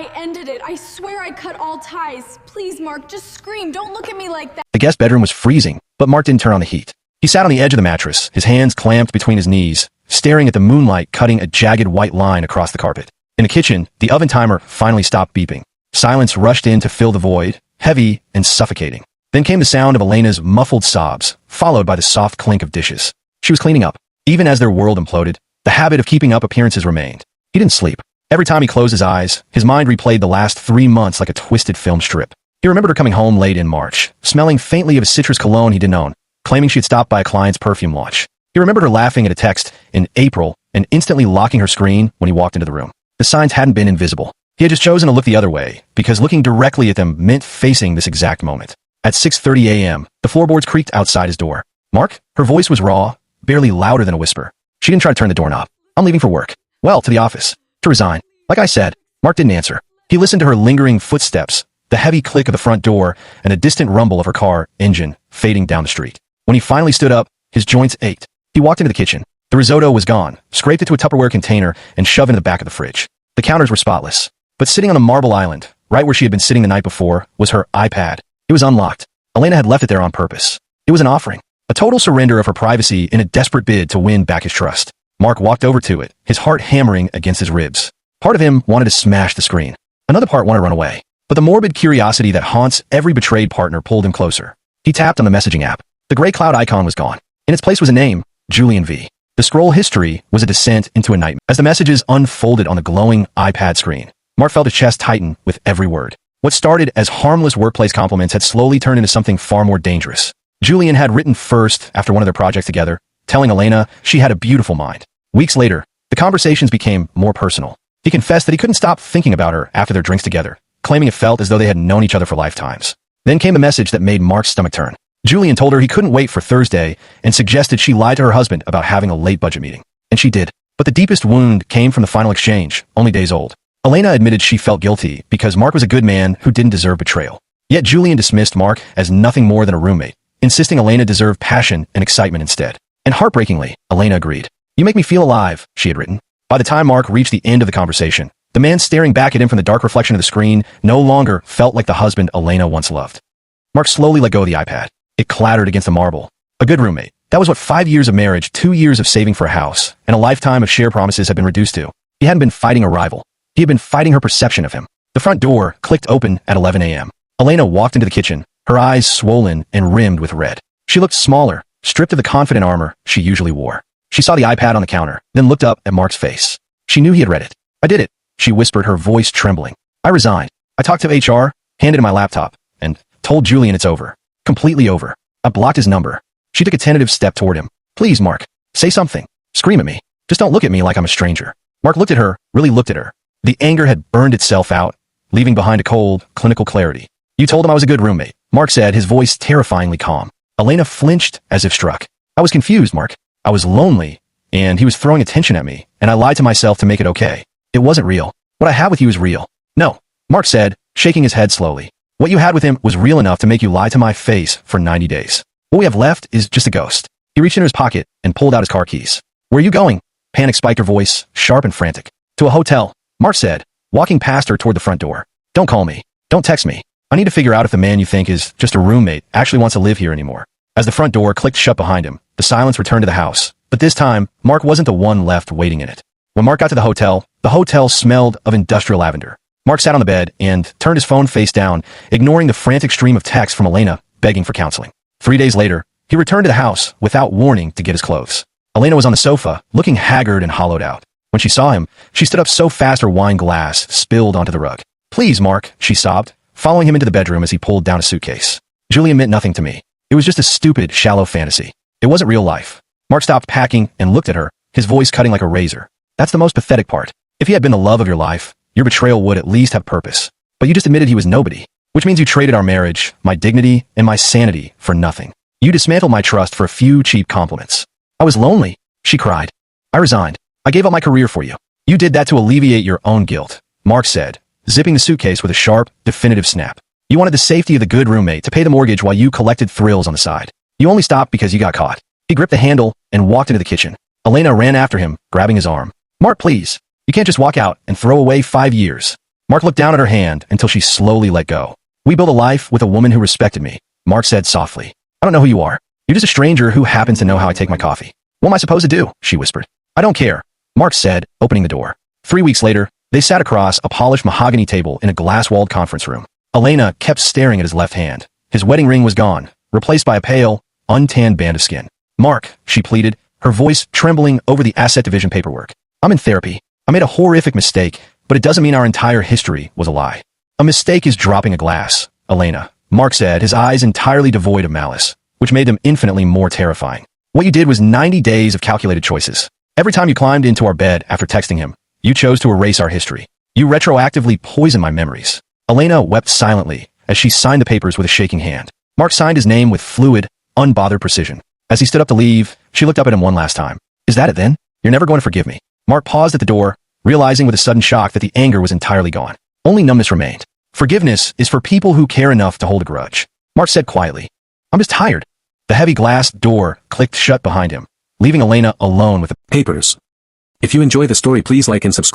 I ended it. I swear I cut all ties. Please, Mark, just scream. Don't look at me like that. The guest bedroom was freezing, but Mark didn't turn on the heat. He sat on the edge of the mattress, his hands clamped between his knees, staring at the moonlight cutting a jagged white line across the carpet. In the kitchen, the oven timer finally stopped beeping. Silence rushed in to fill the void, heavy and suffocating. Then came the sound of Elena's muffled sobs, followed by the soft clink of dishes. She was cleaning up. Even as their world imploded, the habit of keeping up appearances remained. He didn't sleep. Every time he closed his eyes, his mind replayed the last 3 months like a twisted film strip. He remembered her coming home late in March, smelling faintly of a citrus cologne he didn't own, claiming she had stopped by a client's perfume watch. He remembered her laughing at a text in April and instantly locking her screen when he walked into the room. The signs hadn't been invisible. He had just chosen to look the other way, because looking directly at them meant facing this exact moment. At 6:30 a.m., the floorboards creaked outside his door. "Mark?" Her voice was raw, barely louder than a whisper. She didn't try to turn the doorknob. "I'm leaving for work." "Well, to the office. To resign." Like I said. Mark didn't answer. He listened to her lingering footsteps, the heavy click of the front door, and a distant rumble of her car engine fading down the street. When he finally stood up, his joints ached. He walked into the kitchen. The risotto was gone, scraped into a Tupperware container, and shoved into the back of the fridge. The counters were spotless. But sitting on the marble island, right where she had been sitting the night before, was her iPad. It was unlocked. Elena had left it there on purpose. It was an offering. A total surrender of her privacy in a desperate bid to win back his trust. Mark walked over to it, his heart hammering against his ribs. Part of him wanted to smash the screen. Another part wanted to run away. But the morbid curiosity that haunts every betrayed partner pulled him closer. He tapped on the messaging app. The gray cloud icon was gone. In its place was a name, Julian V. The scroll history was a descent into a nightmare. As the messages unfolded on the glowing iPad screen, Mark felt his chest tighten with every word. What started as harmless workplace compliments had slowly turned into something far more dangerous. Julian had written first after one of their projects together, telling Elena she had a beautiful mind. Weeks later, the conversations became more personal. He confessed that he couldn't stop thinking about her after their drinks together, claiming it felt as though they had known each other for lifetimes. Then came a message that made Mark's stomach turn. Julian told her he couldn't wait for Thursday and suggested she lie to her husband about having a late budget meeting. And she did. But the deepest wound came from the final exchange, only days old. Elena admitted she felt guilty because Mark was a good man who didn't deserve betrayal. Yet Julian dismissed Mark as nothing more than a roommate, insisting Elena deserved passion and excitement instead. And heartbreakingly, Elena agreed. "You make me feel alive," she had written. By the time Mark reached the end of the conversation, the man staring back at him from the dark reflection of the screen no longer felt like the husband Elena once loved. Mark slowly let go of the iPad. It clattered against the marble. A good roommate. That was what 5 years of marriage, 2 years of saving for a house, and a lifetime of share promises had been reduced to. He hadn't been fighting a rival. He had been fighting her perception of him. The front door clicked open at 11 a.m. Elena walked into the kitchen, her eyes swollen and rimmed with red. She looked smaller, stripped of the confident armor she usually wore. She saw the iPad on the counter, then looked up at Mark's face. She knew he had read it. "I did it," she whispered, her voice trembling. "I resigned. I talked to HR, handed him my laptop, and told Julian it's over. Completely over. I blocked his number." She took a tentative step toward him. "Please, Mark, say something. Scream at me. Just don't look at me like I'm a stranger." Mark looked at her, really looked at her. The anger had burned itself out, leaving behind a cold, clinical clarity. "You told him I was a good roommate," Mark said, his voice terrifyingly calm. Elena flinched as if struck. "I was confused, Mark. I was lonely, and he was throwing attention at me, and I lied to myself to make it okay. It wasn't real. What I had with you was real." "No," Mark said, shaking his head slowly. "What you had with him was real enough to make you lie to my face for 90 days. What we have left is just a ghost." He reached into his pocket and pulled out his car keys. "Where are you going?" Panic spiked her voice, sharp and frantic. "To a hotel," Mark said, walking past her toward the front door. "Don't call me. Don't text me. I need to figure out if the man you think is just a roommate actually wants to live here anymore." As the front door clicked shut behind him, the silence returned to the house. But this time, Mark wasn't the one left waiting in it. When Mark got to the hotel smelled of industrial lavender. Mark sat on the bed and turned his phone face down, ignoring the frantic stream of texts from Elena begging for counseling. 3 days later, he returned to the house without warning to get his clothes. Elena was on the sofa, looking haggard and hollowed out. When she saw him, she stood up so fast her wine glass spilled onto the rug. "Please, Mark," she sobbed, following him into the bedroom as he pulled down a suitcase. "Julian meant nothing to me. It was just a stupid, shallow fantasy. It wasn't real life." Mark stopped packing and looked at her, his voice cutting like a razor. "That's the most pathetic part. If he had been the love of your life, your betrayal would at least have purpose. But you just admitted he was nobody, which means you traded our marriage, my dignity, and my sanity for nothing. You dismantled my trust for a few cheap compliments. I was lonely," she cried. "I resigned. I gave up my career for you. You did that to alleviate your own guilt," Mark said, zipping the suitcase with a sharp, definitive snap. "You wanted the safety of the good roommate to pay the mortgage while you collected thrills on the side. You only stopped because you got caught." He gripped the handle and walked into the kitchen. Elena ran after him, grabbing his arm. "Mark, please. You can't just walk out and throw away 5 years." Mark looked down at her hand until she slowly let go. We built a life with a woman who respected me, Mark said softly. I don't know who you are. You're just a stranger who happens to know how I take my coffee. What am I supposed to do? She whispered. I don't care, Mark said, opening the door. 3 weeks later, they sat across a polished mahogany table in a glass-walled conference room. Elena kept staring at his left hand. His wedding ring was gone, replaced by a pale, untanned band of skin. Mark, she pleaded, her voice trembling over the asset division paperwork. I'm in therapy. I made a horrific mistake, but it doesn't mean our entire history was a lie. A mistake is dropping a glass, Elena, Mark said, his eyes entirely devoid of malice, which made them infinitely more terrifying. What you did was 90 days of calculated choices. Every time you climbed into our bed after texting him, you chose to erase our history. You retroactively poisoned my memories. Elena wept silently as she signed the papers with a shaking hand. Mark signed his name with fluid, unbothered precision. As he stood up to leave, she looked up at him one last time. Is that it then? You're never going to forgive me. Mark paused at the door, realizing with a sudden shock that the anger was entirely gone. Only numbness remained. Forgiveness is for people who care enough to hold a grudge. Mark said quietly. I'm just tired. The heavy glass door clicked shut behind him, leaving Elena alone with the papers. If you enjoy the story, please like and subscribe.